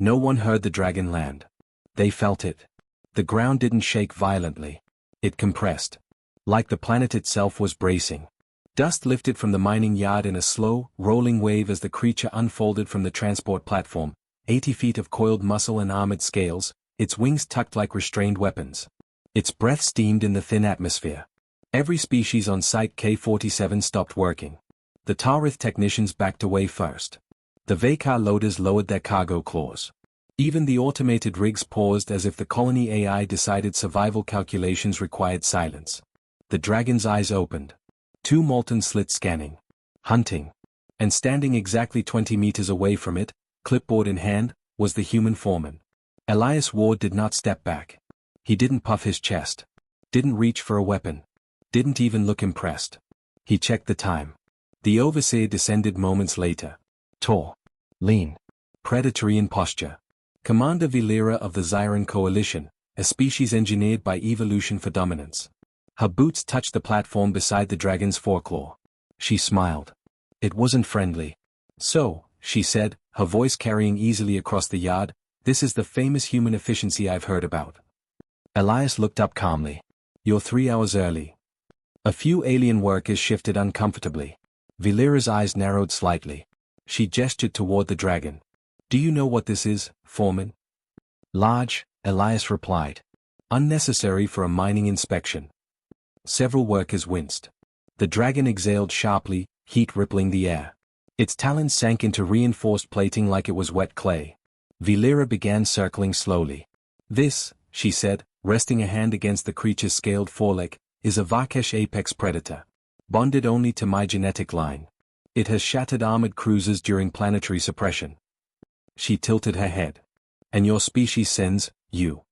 No one heard the dragon land. They felt it. The ground didn't shake violently. It compressed. Like the planet itself was bracing. Dust lifted from the mining yard in a slow, rolling wave as the creature unfolded from the transport platform, 80 feet of coiled muscle and armored scales, its wings tucked like restrained weapons. Its breath steamed in the thin atmosphere. Every species on Site K-47 stopped working. The Tarith technicians backed away first. The Vakar loaders lowered their cargo claws. Even the automated rigs paused as if the colony AI decided survival calculations required silence. The dragon's eyes opened. Two molten slits scanning. Hunting. And standing exactly 20 meters away from it, clipboard in hand, was the human Foreman. Elias Ward did not step back. He didn't puff his chest. Didn't reach for a weapon. Didn't even look impressed. He checked the time. The overseer descended moments later. Tall. Lean. Predatory in posture. Commander Vilera of the Zyran Coalition, a species engineered by evolution for dominance. Her boots touched the platform beside the dragon's foreclaw. She smiled. It wasn't friendly. So, she said, her voice carrying easily across the yard, this is the famous human efficiency I've heard about. Elias looked up calmly. You're 3 hours early. A few alien workers shifted uncomfortably. Vilera's eyes narrowed slightly. She gestured toward the dragon. Do you know what this is, Foreman? Large, Elias replied. Unnecessary for a mining inspection. Several workers winced. The dragon exhaled sharply, heat rippling the air. Its talons sank into reinforced plating like it was wet clay. Vilera began circling slowly. This, she said, resting a hand against the creature's scaled foreleg, is a Vakesh apex predator. Bonded only to my genetic line. It has shattered armored cruisers during planetary suppression. She tilted her head. And your species sends, you.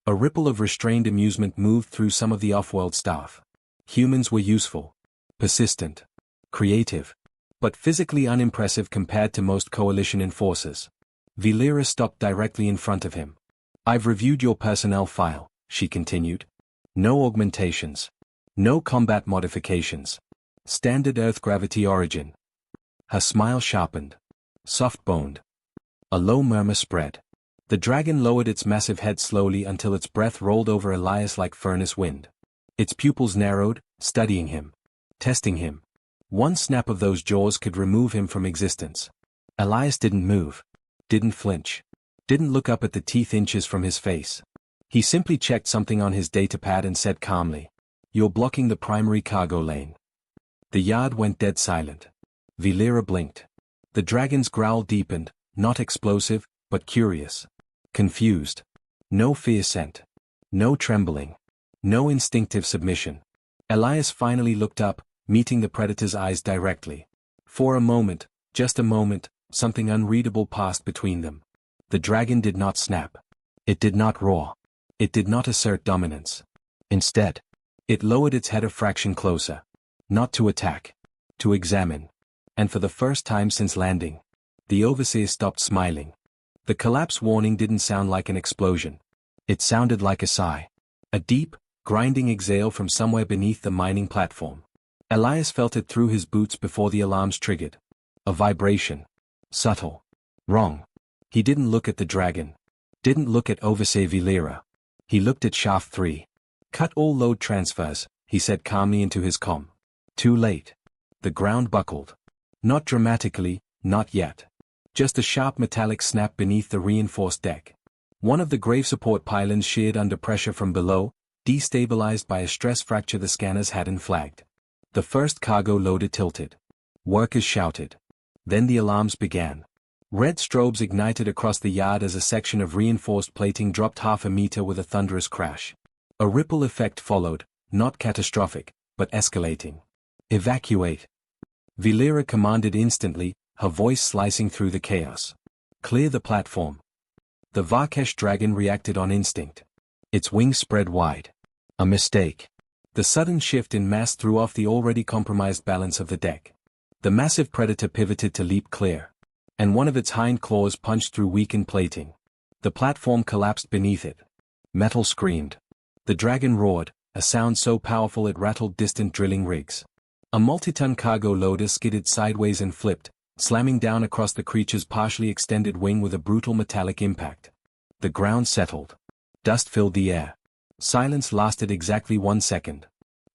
A ripple of restrained amusement moved through some of the off-world staff. Humans were useful. Persistent. Creative. But physically unimpressive compared to most coalition enforcers. Vilera stopped directly in front of him. I've reviewed your personnel file, she continued. No augmentations. No combat modifications. Standard Earth gravity origin. Her smile sharpened. Soft-boned. A low murmur spread. The dragon lowered its massive head slowly until its breath rolled over Elias like furnace wind. Its pupils narrowed, studying him. Testing him. One snap of those jaws could remove him from existence. Elias didn't move. Didn't flinch. Didn't look up at the teeth inches from his face. He simply checked something on his datapad and said calmly, "You're blocking the primary cargo lane." The yard went dead silent. Vilera blinked. The dragon's growl deepened, not explosive, but curious. Confused. No fear sent. No trembling. No instinctive submission. Elias finally looked up, meeting the predator's eyes directly. For a moment, just a moment, something unreadable passed between them. The dragon did not snap. It did not roar. It did not assert dominance. Instead, it lowered its head a fraction closer. Not to attack. To examine. And for the first time since landing, the overseer stopped smiling. The collapse warning didn't sound like an explosion. It sounded like a sigh. A deep, grinding exhale from somewhere beneath the mining platform. Elias felt it through his boots before the alarms triggered. A vibration. Subtle. Wrong. He didn't look at the dragon. Didn't look at Overseer Vilera. He looked at Shaft 3. Cut all load transfers, he said calmly into his comm. Too late. The ground buckled. Not dramatically, not yet. Just a sharp metallic snap beneath the reinforced deck. One of the grave support pylons sheared under pressure from below, destabilized by a stress fracture the scanners hadn't flagged. The first cargo loader tilted. Workers shouted. Then the alarms began. Red strobes ignited across the yard as a section of reinforced plating dropped half a meter with a thunderous crash. A ripple effect followed, not catastrophic, but escalating. Evacuate. Vilera commanded instantly, her voice slicing through the chaos. Clear the platform. The Vakesh dragon reacted on instinct. Its wings spread wide. A mistake. The sudden shift in mass threw off the already compromised balance of the deck. The massive predator pivoted to leap clear. And one of its hind claws punched through weakened plating. The platform collapsed beneath it. Metal screamed. The dragon roared, a sound so powerful it rattled distant drilling rigs. A multi-ton cargo loader skidded sideways and flipped, slamming down across the creature's partially extended wing with a brutal metallic impact. The ground settled. Dust filled the air. Silence lasted exactly 1 second.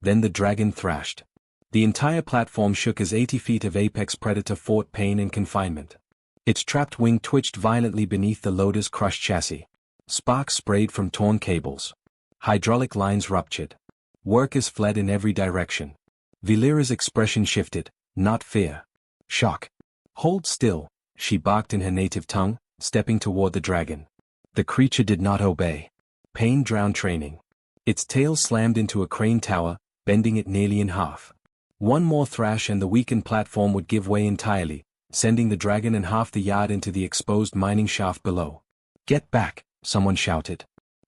Then the dragon thrashed. The entire platform shook as 80 feet of apex predator fought pain and confinement. Its trapped wing twitched violently beneath the loader's crushed chassis. Sparks sprayed from torn cables. Hydraulic lines ruptured. Workers fled in every direction. Valeera's expression shifted, not fear. Shock. Hold still, she barked in her native tongue, stepping toward the dragon. The creature did not obey. Pain drowned training. Its tail slammed into a crane tower, bending it nearly in half. One more thrash and the weakened platform would give way entirely, sending the dragon and half the yard into the exposed mining shaft below. Get back, someone shouted.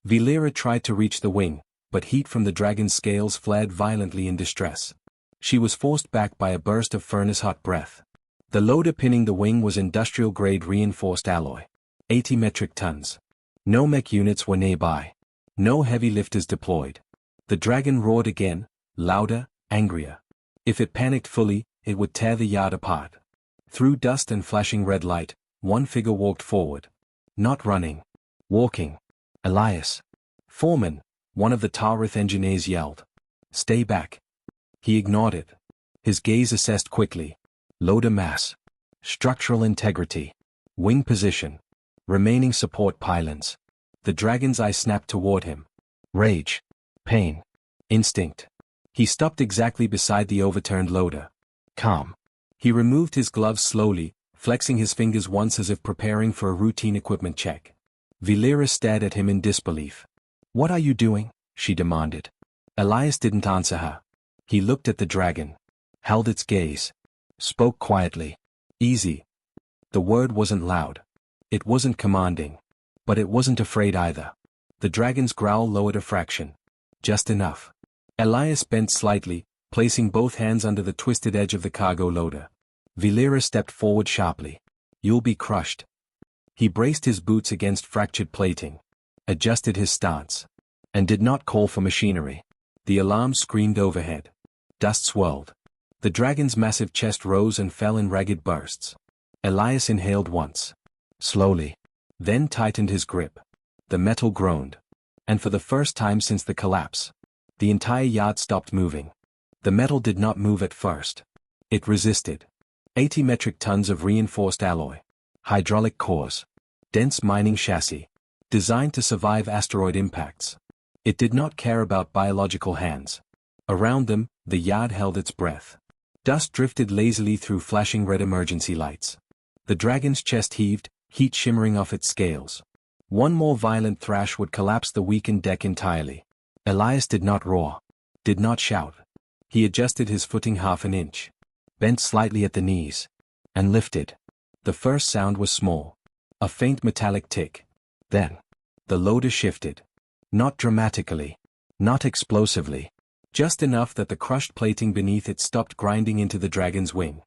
Valeera tried to reach the wing, but heat from the dragon's scales flared violently in distress. She was forced back by a burst of furnace-hot breath. The loader pinning the wing was industrial-grade reinforced alloy. 80 metric tons. No mech units were nearby. No heavy lifters deployed. The dragon roared again, louder, angrier. If it panicked fully, it would tear the yard apart. Through dust and flashing red light, one figure walked forward. Not running. Walking. Elias. Foreman, one of the Tarith engineers yelled. Stay back. He ignored it. His gaze assessed quickly. Loader mass. Structural integrity. Wing position. Remaining support pylons. The dragon's eye snapped toward him. Rage. Pain. Instinct. He stopped exactly beside the overturned loader. Calm. He removed his gloves slowly, flexing his fingers once as if preparing for a routine equipment check. Valeera stared at him in disbelief. What are you doing? She demanded. Elias didn't answer her. He looked at the dragon. Held its gaze. Spoke quietly. Easy. The word wasn't loud. It wasn't commanding. But it wasn't afraid either. The dragon's growl lowered a fraction. Just enough. Elias bent slightly, placing both hands under the twisted edge of the cargo loader. Valeera stepped forward sharply. You'll be crushed. He braced his boots against fractured plating. Adjusted his stance. And did not call for machinery. The alarm screamed overhead. Dust swirled. The dragon's massive chest rose and fell in ragged bursts. Elias inhaled once. Slowly. Then tightened his grip. The metal groaned. And for the first time since the collapse, the entire yard stopped moving. The metal did not move at first. It resisted. 80 metric tons of reinforced alloy. Hydraulic cores. Dense mining chassis. Designed to survive asteroid impacts. It did not care about biological hands. Around them, the yard held its breath. Dust drifted lazily through flashing red emergency lights. The dragon's chest heaved, heat shimmering off its scales. One more violent thrash would collapse the weakened deck entirely. Elias did not roar. Did not shout. He adjusted his footing half an inch. Bent slightly at the knees. And lifted. The first sound was small. A faint metallic tick. Then. The loader shifted. Not dramatically. Not explosively. Just enough that the crushed plating beneath it stopped grinding into the dragon's wing.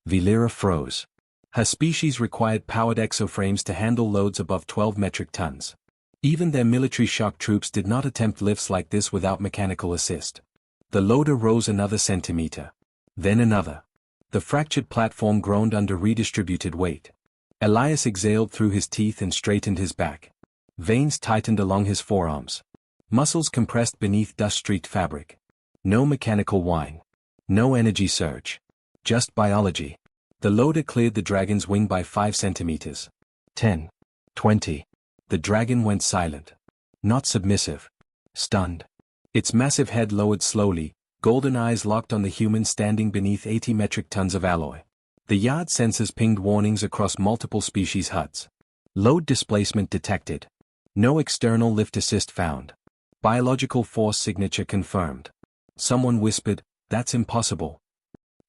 Valeera froze. Her species required powered exoframes to handle loads above 12 metric tons. Even their military shock troops did not attempt lifts like this without mechanical assist. The loader rose another centimeter. Then another. The fractured platform groaned under redistributed weight. Elias exhaled through his teeth and straightened his back. Veins tightened along his forearms. Muscles compressed beneath dust-streaked fabric. No mechanical whine. No energy surge. Just biology. The loader cleared the dragon's wing by 5 centimeters. 10. 20. The dragon went silent. Not submissive. Stunned. Its massive head lowered slowly, golden eyes locked on the human standing beneath 80 metric tons of alloy. The yard sensors pinged warnings across multiple species huts. Load displacement detected. No external lift assist found. Biological force signature confirmed. Someone whispered, "That's impossible."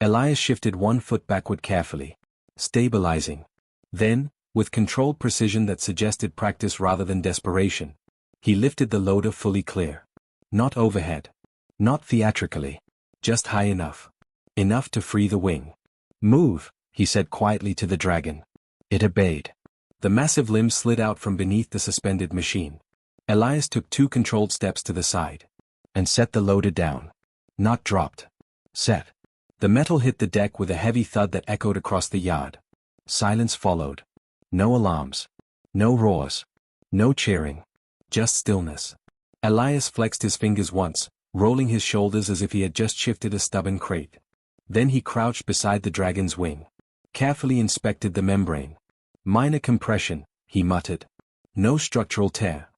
Elias shifted 1 foot backward carefully. Stabilizing. Then, with controlled precision that suggested practice rather than desperation, he lifted the loader fully clear. Not overhead. Not theatrically. Just high enough. Enough to free the wing. "Move," he said quietly to the dragon. It obeyed. The massive limbs slid out from beneath the suspended machine. Elias took 2 controlled steps to the side. And set the loader down. Not dropped. Set. The metal hit the deck with a heavy thud that echoed across the yard. Silence followed. No alarms. No roars. No cheering. Just stillness. Elias flexed his fingers once, rolling his shoulders as if he had just shifted a stubborn crate. Then he crouched beside the dragon's wing. Carefully inspected the membrane. Minor compression, he muttered. No structural tear.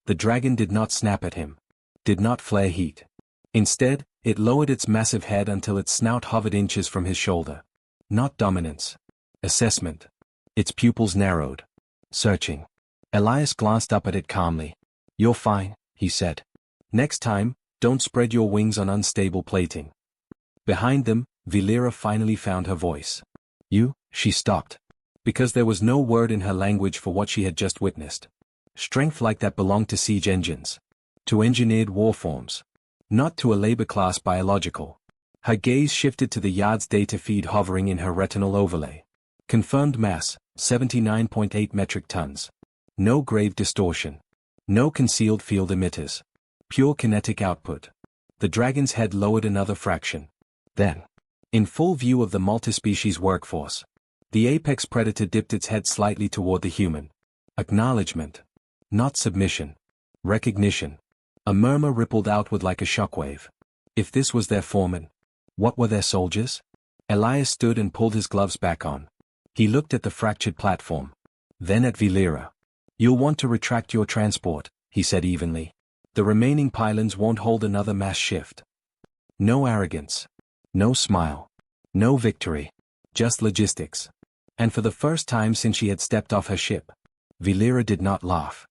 The dragon did not snap at him. Did not flare heat. Instead, it lowered its massive head until its snout hovered inches from his shoulder. Not dominance. Assessment. Its pupils narrowed. Searching. Elias glanced up at it calmly. "You're fine," he said. "Next time, don't spread your wings on unstable plating." Behind them, Vilera finally found her voice. "You?" She stopped. Because there was no word in her language for what she had just witnessed. Strength like that belonged to siege engines. To engineered warforms. Not to a labor-class biological. Her gaze shifted to the yard's data feed hovering in her retinal overlay. Confirmed mass, 79.8 metric tons. No grave distortion. No concealed field emitters. Pure kinetic output. The dragon's head lowered another fraction. Then, in full view of the multi-species workforce, the apex predator dipped its head slightly toward the human. Acknowledgement. Not submission. Recognition. A murmur rippled outward like a shockwave. If this was their foreman, what were their soldiers? Elias stood and pulled his gloves back on. He looked at the fractured platform. Then at Vilera. "You'll want to retract your transport," he said evenly. "The remaining pylons won't hold another mass shift." No arrogance. No smile. No victory. Just logistics. And for the first time since she had stepped off her ship, Vilera did not laugh.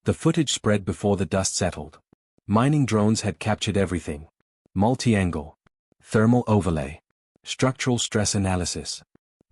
The footage spread before the dust settled. Mining drones had captured everything. Multi-angle. Thermal overlay. Structural stress analysis.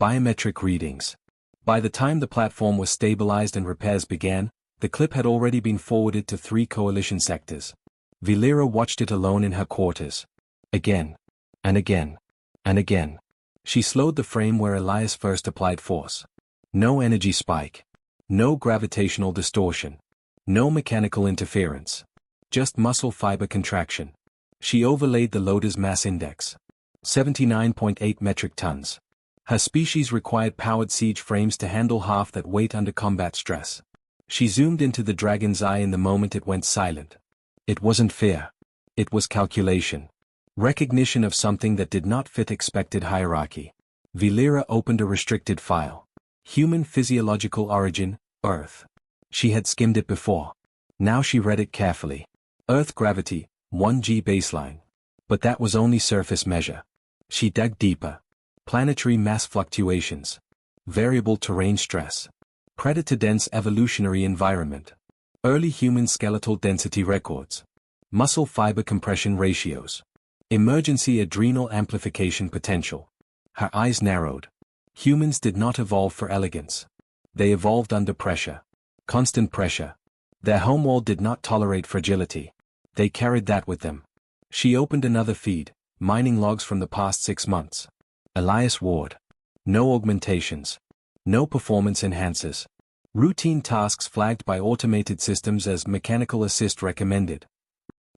Biometric readings. By the time the platform was stabilized and repairs began, the clip had already been forwarded to 3 coalition sectors. Vilera watched it alone in her quarters. Again. And again. And again. She slowed the frame where Elias first applied force. No energy spike. No gravitational distortion. No mechanical interference. Just muscle fiber contraction. She overlaid the loader's mass index. 79.8 metric tons. Her species required powered siege frames to handle half that weight under combat stress. She zoomed into the dragon's eye in the moment it went silent. It wasn't fear. It was calculation. Recognition of something that did not fit expected hierarchy. Vilera opened a restricted file. Human physiological origin, Earth. She had skimmed it before. Now she read it carefully. Earth gravity, 1G baseline. But that was only surface measure. She dug deeper. Planetary mass fluctuations. Variable terrain stress. Predator-dense evolutionary environment. Early human skeletal density records. Muscle fiber compression ratios. Emergency adrenal amplification potential. Her eyes narrowed. Humans did not evolve for elegance. They evolved under pressure. Constant pressure. Their homeworld did not tolerate fragility. They carried that with them. She opened another feed, mining logs from the past 6 months. Elias Ward. No augmentations. No performance enhancers. Routine tasks flagged by automated systems as mechanical assist recommended.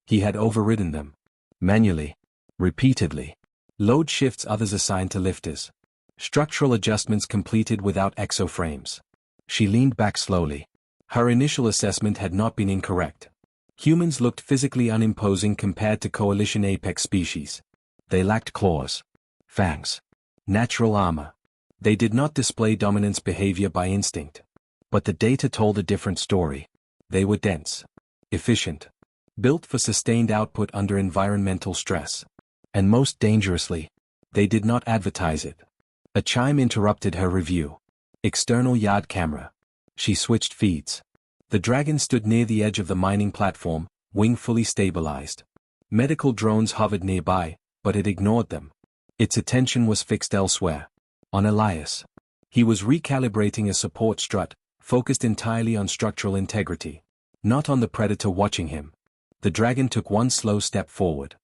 He had overridden them. Manually. Repeatedly. Load shifts others assigned to lifters. Structural adjustments completed without exoframes. She leaned back slowly. Her initial assessment had not been incorrect. Humans looked physically unimposing compared to coalition apex species. They lacked claws. Fangs. Natural armor. They did not display dominance behavior by instinct. But the data told a different story. They were dense. Efficient. Built for sustained output under environmental stress. And most dangerously, they did not advertise it. A chime interrupted her review. External yard camera. She switched feeds. The dragon stood near the edge of the mining platform, wing fully stabilized. Medical drones hovered nearby, but it ignored them. Its attention was fixed elsewhere. On Elias. He was recalibrating a support strut, focused entirely on structural integrity. Not on the predator watching him. The dragon took one slow step forward.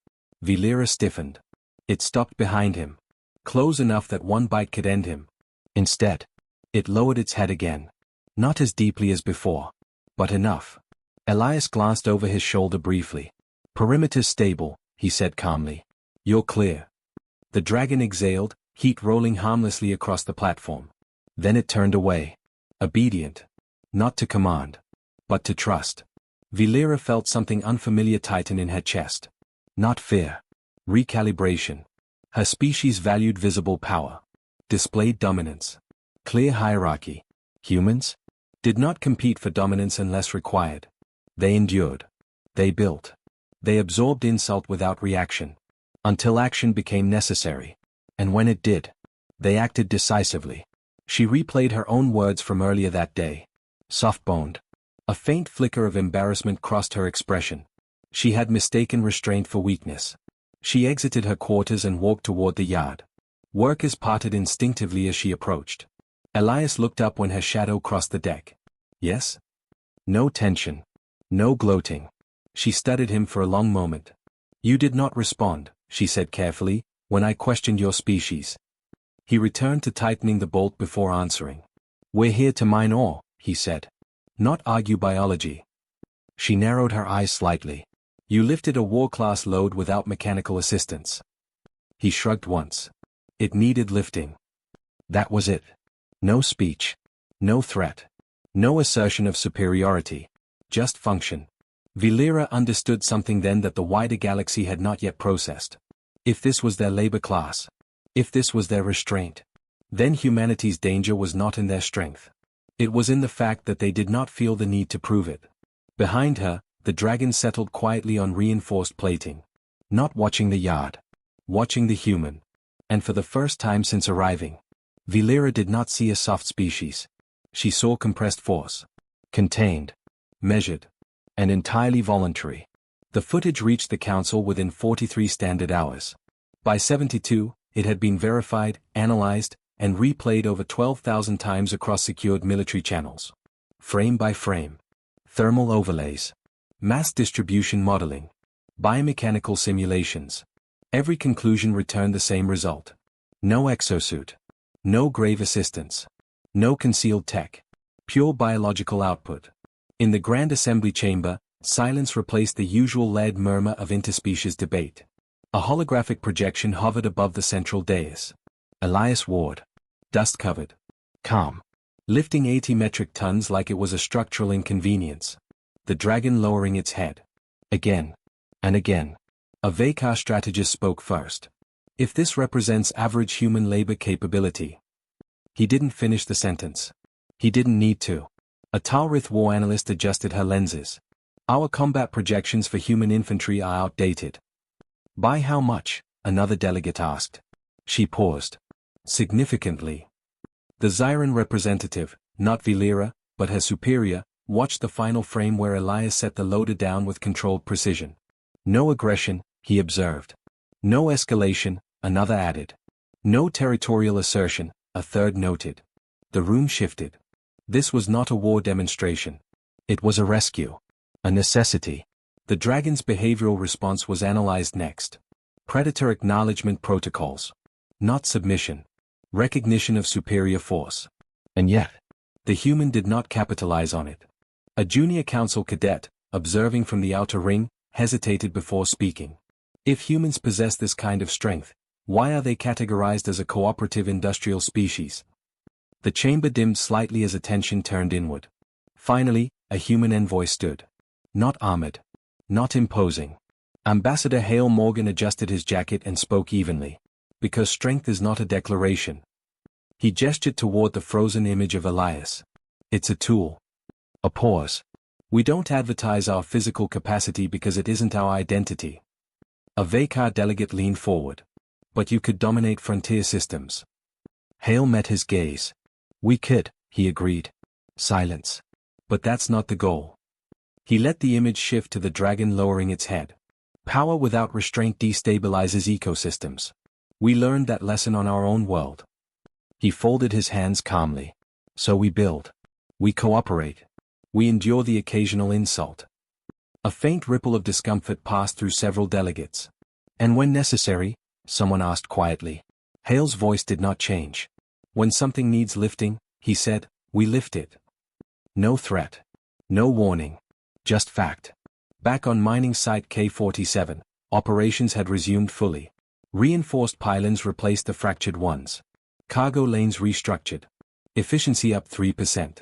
Vilera stiffened. It stopped behind him. Close enough that one bite could end him. Instead, it lowered its head again. Not as deeply as before. But enough. Elias glanced over his shoulder briefly. "Perimeter's stable," he said calmly. "You're clear." The dragon exhaled, heat rolling harmlessly across the platform. Then it turned away. Obedient. Not to command, but to trust. Valera felt something unfamiliar tighten in her chest. Not fear. Recalibration. Her species valued visible power. Displayed dominance. Clear hierarchy. Humans? Did not compete for dominance unless required. They endured. They built. They absorbed insult without reaction. Until action became necessary. And when it did, they acted decisively. She replayed her own words from earlier that day. Soft-boned. A faint flicker of embarrassment crossed her expression. She had mistaken restraint for weakness. She exited her quarters and walked toward the yard. Workers parted instinctively as she approached. Elias looked up when her shadow crossed the deck. Yes? No tension. No gloating. She studied him for a long moment. You did not respond, she said carefully, when I questioned your species. He returned to tightening the bolt before answering. We're here to mine ore, he said. Not argue biology. She narrowed her eyes slightly. You lifted a war-class load without mechanical assistance. He shrugged once. It needed lifting. That was it. No speech. No threat. No assertion of superiority. Just function. Valera understood something then that the wider galaxy had not yet processed. If this was their labor class, if this was their restraint, then humanity's danger was not in their strength. It was in the fact that they did not feel the need to prove it. Behind her, the dragon settled quietly on reinforced plating. Not watching the yard. Watching the human. And for the first time since arriving, Valera did not see a soft species. She saw compressed force. Contained. Measured. And entirely voluntary. The footage reached the Council within 43 standard hours. By 72, it had been verified, analyzed, and replayed over 12,000 times across secured military channels. Frame by frame. Thermal overlays. Mass distribution modeling. Biomechanical simulations. Every conclusion returned the same result. No exosuit. No grave assistance. No concealed tech. Pure biological output. In the Grand Assembly Chamber, silence replaced the usual lead murmur of interspecies debate. A holographic projection hovered above the central dais. Elias Ward. Dust-covered. Calm. Lifting 80 metric tons like it was a structural inconvenience. The dragon lowering its head. Again. And again. A Vakar strategist spoke first. If this represents average human labor capability. He didn't finish the sentence. He didn't need to. A Talrith war analyst adjusted her lenses. Our combat projections for human infantry are outdated. By how much? Another delegate asked. She paused. Significantly. The Zyran representative, not Valera, but her superior, watched the final frame where Elias set the loader down with controlled precision. No aggression, he observed. No escalation, another added. No territorial assertion, a third noted. The room shifted. This was not a war demonstration. It was a rescue. A necessity. The dragon's behavioral response was analyzed next. Predator acknowledgement protocols. Not submission. Recognition of superior force. And yet, the human did not capitalize on it. A junior council cadet, observing from the outer ring, hesitated before speaking. If humans possess this kind of strength, why are they categorized as a cooperative industrial species? The chamber dimmed slightly as attention turned inward. Finally, a human envoy stood. Not armored. Not imposing. Ambassador Hale Morgan adjusted his jacket and spoke evenly. Because strength is not a declaration. He gestured toward the frozen image of Elias. It's a tool. A pause. We don't advertise our physical capacity because it isn't our identity. A Vakar delegate leaned forward. But you could dominate frontier systems. Hale met his gaze. We could, he agreed. Silence. But that's not the goal. He let the image shift to the dragon lowering its head. Power without restraint destabilizes ecosystems. We learned that lesson on our own world. He folded his hands calmly. So we build. We cooperate. We endure the occasional insult. A faint ripple of discomfort passed through several delegates. And when necessary, someone asked quietly. Hale's voice did not change. When something needs lifting, he said, we lift it. No threat. No warning. Just fact. Back on mining site K-47, operations had resumed fully. Reinforced pylons replaced the fractured ones. Cargo lanes restructured. Efficiency up 3%.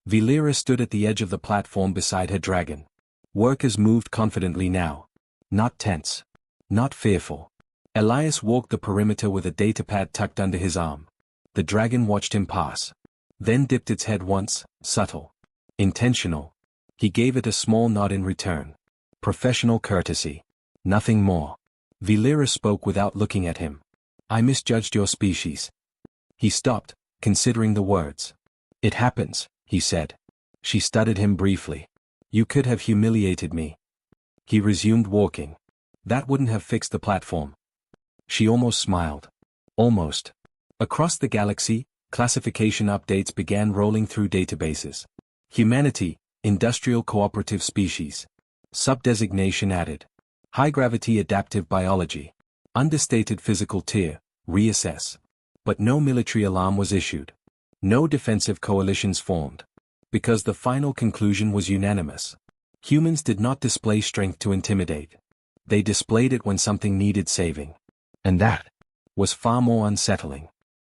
Valera stood at the edge of the platform beside her dragon. Workers moved confidently now. Not tense. Not fearful. Elias walked the perimeter with a datapad tucked under his arm. The dragon watched him pass. Then dipped its head once, subtle. Intentional. He gave it a small nod in return. Professional courtesy. Nothing more. Valera spoke without looking at him. I misjudged your species. He stopped, considering the words. It happens, he said. She studied him briefly. You could have humiliated me. He resumed walking. That wouldn't have fixed the platform. She almost smiled. Almost. Across the galaxy, classification updates began rolling through databases. Humanity, industrial cooperative species. Subdesignation added. High-gravity adaptive biology. Understated physical tier, reassess. But no military alarm was issued. No defensive coalitions formed. Because the final conclusion was unanimous. Humans did not display strength to intimidate. They displayed it when something needed saving. And that was far more unsettling.